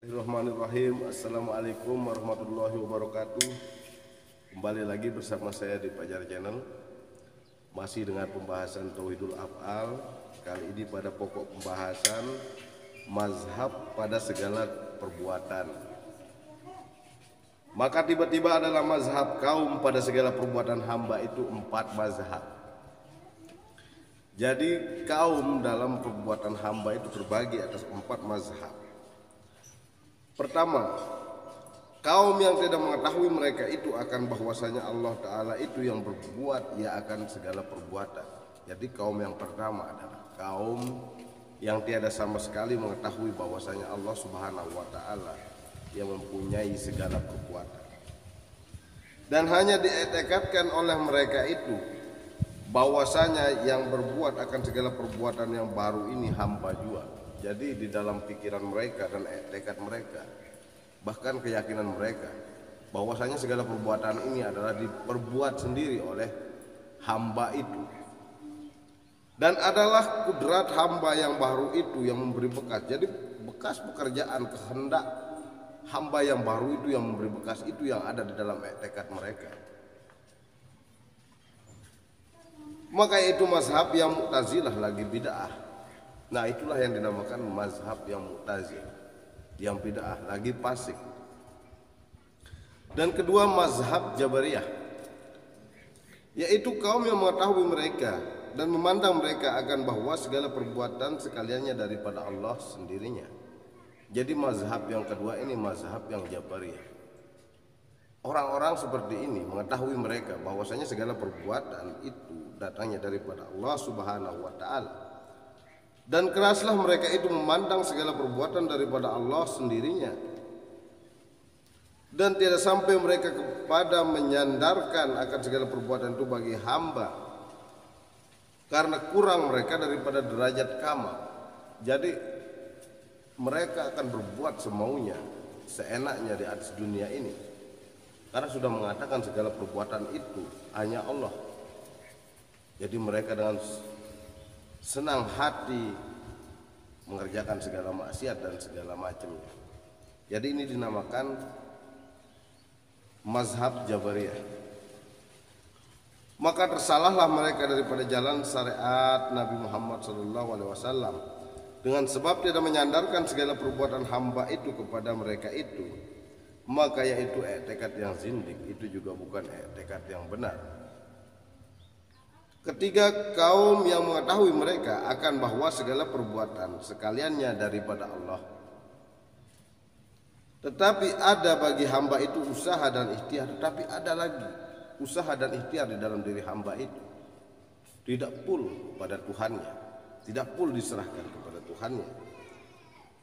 Bismillahirrahmanirrahim. Assalamualaikum warahmatullahi wabarakatuh. Kembali lagi bersama saya di Fajar Channel, masih dengan pembahasan Tauhidul Af'al. Kali ini pada pokok pembahasan mazhab pada segala perbuatan. Maka tiba-tiba adalah mazhab kaum pada segala perbuatan hamba itu 4 mazhab. Jadi kaum dalam perbuatan hamba itu terbagi atas 4 mazhab. Pertama, kaum yang tidak mengetahui mereka itu akan bahwasanya Allah Ta'ala itu yang berbuat, ia akan segala perbuatan. Jadi kaum yang pertama adalah kaum yang tiada sama sekali mengetahui bahwasanya Allah Subhanahu wa Ta'ala yang mempunyai segala perbuatan. Dan hanya dietekadkan oleh mereka itu bahwasanya yang berbuat akan segala perbuatan yang baru ini hamba juga. Jadi di dalam pikiran mereka dan tekad mereka, bahkan keyakinan mereka, bahwasanya segala perbuatan ini adalah diperbuat sendiri oleh hamba itu. Dan adalah kudrat hamba yang baru itu yang memberi bekas. Jadi bekas pekerjaan kehendak hamba yang baru itu yang memberi bekas, itu yang ada di dalam tekad mereka. Maka itu mazhab yang Mu'tazilah lagi bid'ah. Nah, itulah yang dinamakan mazhab yang Mu'tazilah, yang bid'ah, lagi fasik. Dan kedua, mazhab Jabariyah, yaitu kaum yang mengetahui mereka dan memandang mereka akan bahwa segala perbuatan sekaliannya daripada Allah sendirinya. Jadi mazhab yang kedua ini mazhab yang Jabariyah. Orang-orang seperti ini mengetahui mereka bahwasanya segala perbuatan itu datangnya daripada Allah Subhanahu wa Ta'ala. Dan keraslah mereka itu memandang segala perbuatan daripada Allah sendirinya. Dan tidak sampai mereka kepada menyandarkan akan segala perbuatan itu bagi hamba, karena kurang mereka daripada derajat kamal. Jadi mereka akan berbuat semaunya, seenaknya di atas dunia ini, karena sudah mengatakan segala perbuatan itu hanya Allah. Jadi mereka dengan senang hati mengerjakan segala maksiat dan segala macamnya. Jadi ini dinamakan mazhab Jabariyah. Maka tersalahlah mereka daripada jalan syariat Nabi Muhammad SAW dengan sebab tidak menyandarkan segala perbuatan hamba itu kepada mereka itu. Maka yaitu tekad yang zindik, itu juga bukan tekad yang benar. Ketiga, kaum yang mengetahui mereka akan bahwa segala perbuatan sekaliannya daripada Allah. Tetapi ada bagi hamba itu usaha dan ikhtiar. Tetapi ada lagi usaha dan ikhtiar di dalam diri hamba itu. Tidak full pada Tuhannya, tidak full diserahkan kepada Tuhannya.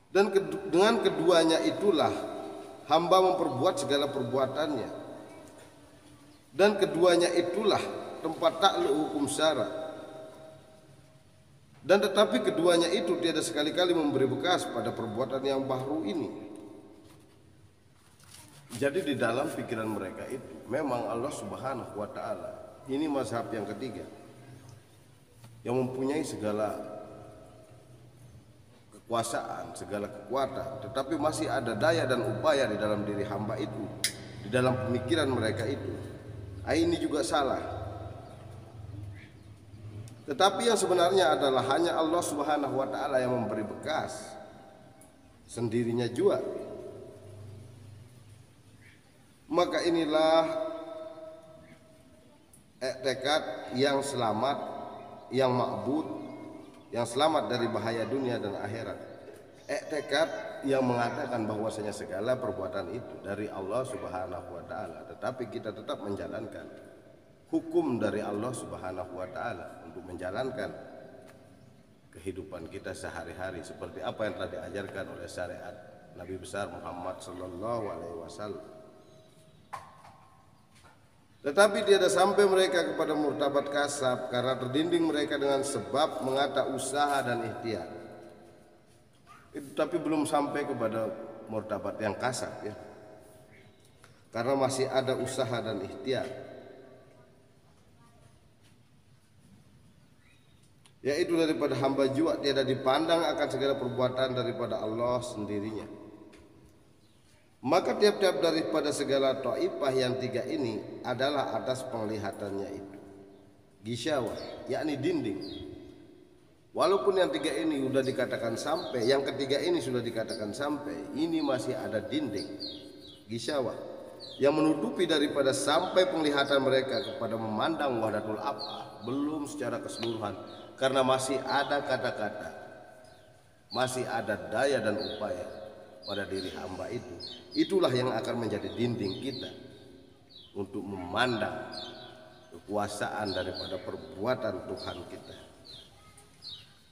Dan dengan keduanya itulah hamba memperbuat segala perbuatannya. Dan keduanya itulah tempat takluk hukum syara. Dan tetapi keduanya itu tiada sekali-kali memberi bekas pada perbuatan yang baru ini. Jadi di dalam pikiran mereka itu memang Allah Subhanahu wa Ta'ala, ini mazhab yang ketiga, yang mempunyai segala kekuasaan, segala kekuatan, tetapi masih ada daya dan upaya di dalam diri hamba itu, di dalam pemikiran mereka itu. Ini juga salah. Tetapi yang sebenarnya adalah hanya Allah Subhanahu wa Ta'ala yang memberi bekas sendirinya juga. Maka inilah tekad yang selamat, yang ma'bud, yang selamat dari bahaya dunia dan akhirat. Tekad yang mengatakan bahwasanya segala perbuatan itu dari Allah Subhanahu wa Ta'ala, tetapi kita tetap menjalankan hukum dari Allah Subhanahu wa Ta'ala untuk menjalankan kehidupan kita sehari-hari seperti apa yang telah diajarkan oleh syariat Nabi besar Muhammad sallallahu alaihi wasallam. Tetapi tiada sampai mereka kepada murtabat kasab karena terdinding mereka dengan sebab mengata usaha dan ikhtiar. Itu tapi belum sampai kepada murtabat yang kasab, ya. Karena masih ada usaha dan ikhtiar, yaitu daripada hamba jua tiada dipandang akan segala perbuatan daripada Allah sendirinya. Maka tiap-tiap daripada segala taifah yang tiga ini adalah atas penglihatannya itu gisyawah, yakni dinding. Walaupun yang tiga ini sudah dikatakan sampai, yang ketiga ini sudah dikatakan sampai, ini masih ada dinding gisyawah yang menutupi daripada sampai penglihatan mereka kepada memandang wahdatul af'al, belum secara keseluruhan, karena masih ada kata-kata, masih ada daya dan upaya pada diri hamba itu. Itulah yang akan menjadi dinding kita untuk memandang kekuasaan daripada perbuatan Tuhan kita.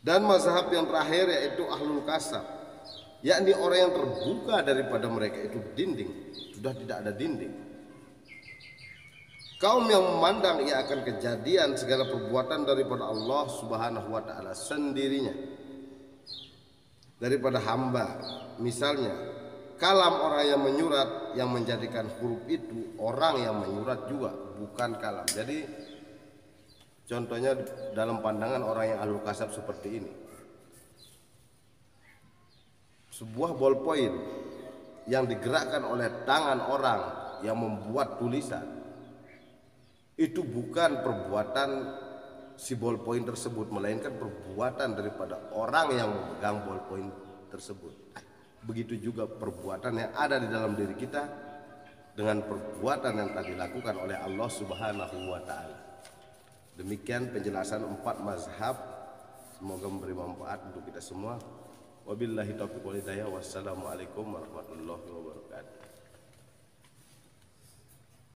Dan mazhab yang terakhir yaitu ahlul kasab, yakni orang yang terbuka daripada mereka itu dinding, sudah tidak ada dinding. Kaum yang memandang ia akan kejadian segala perbuatan daripada Allah Subhanahu wa taala sendirinya daripada hamba. Misalnya kalam orang yang menyurat, yang menjadikan huruf itu orang yang menyurat juga, bukan kalam. Jadi contohnya dalam pandangan orang yang ahlul kasab seperti ini, sebuah ballpoint yang digerakkan oleh tangan orang yang membuat tulisan itu bukan perbuatan si ballpoint tersebut, melainkan perbuatan daripada orang yang memegang ballpoint tersebut. Begitu juga perbuatan yang ada di dalam diri kita dengan perbuatan yang tadi dilakukan oleh Allah Subhanahu wa taala. Demikian penjelasan 4 mazhab, semoga memberi manfaat untuk kita semua. Wabillahi taufiq wal hidayah. Wassalamualaikum warahmatullahi wabarakatuh.